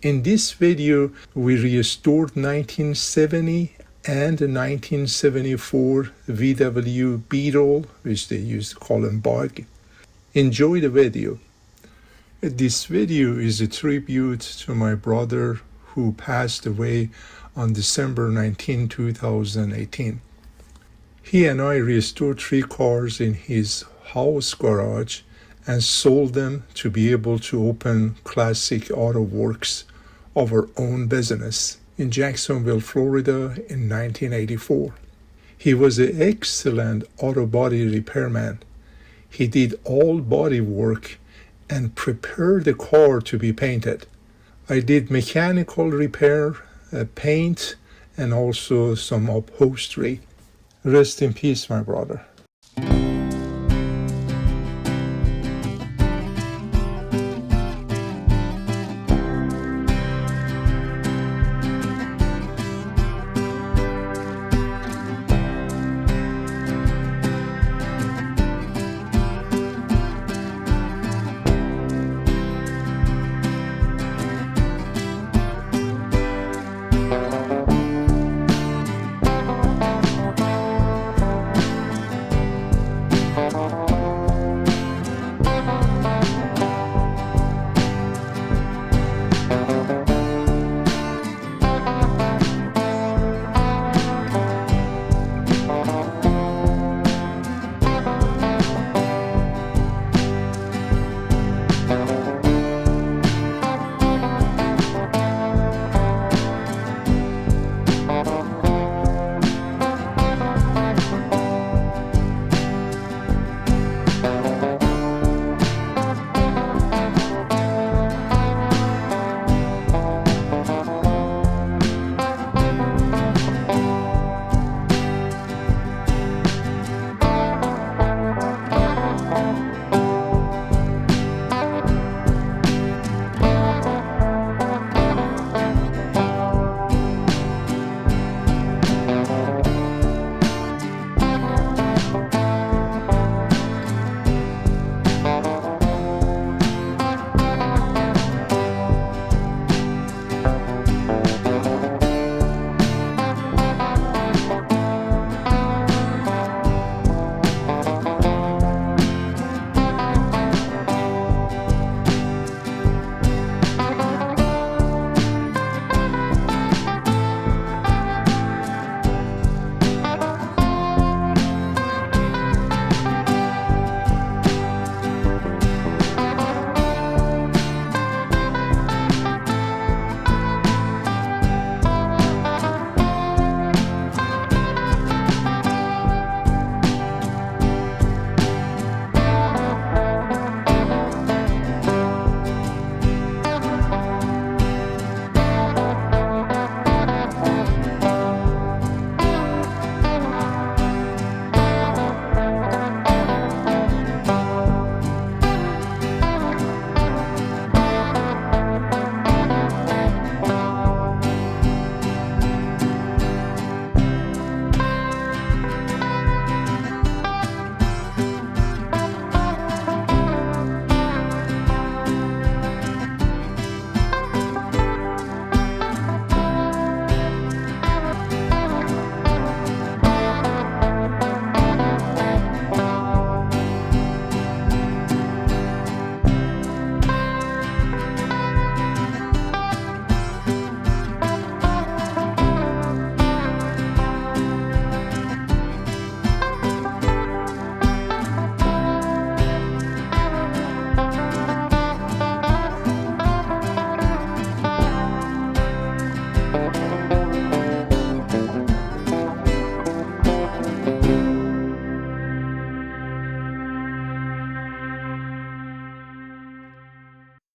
In this video, we restored 1970 and 1974 VW Beetle, which they used to call them bug. Enjoy the video. This video is a tribute to my brother who passed away on December 19, 2018. He and I restored 3 cars in his house garage and sold them to be able to open Classic Auto Works of our own business in Jacksonville, Florida in 1984. He was an excellent auto body repairman. He did all body work and prepared the car to be painted. I did mechanical repair, paint, and also some upholstery. Rest in peace, my brother.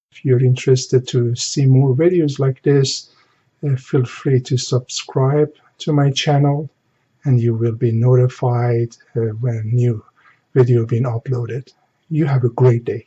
If you're interested to see more videos like this, feel free to subscribe to my channel and you will be notified when a new video being uploaded. You have a great day.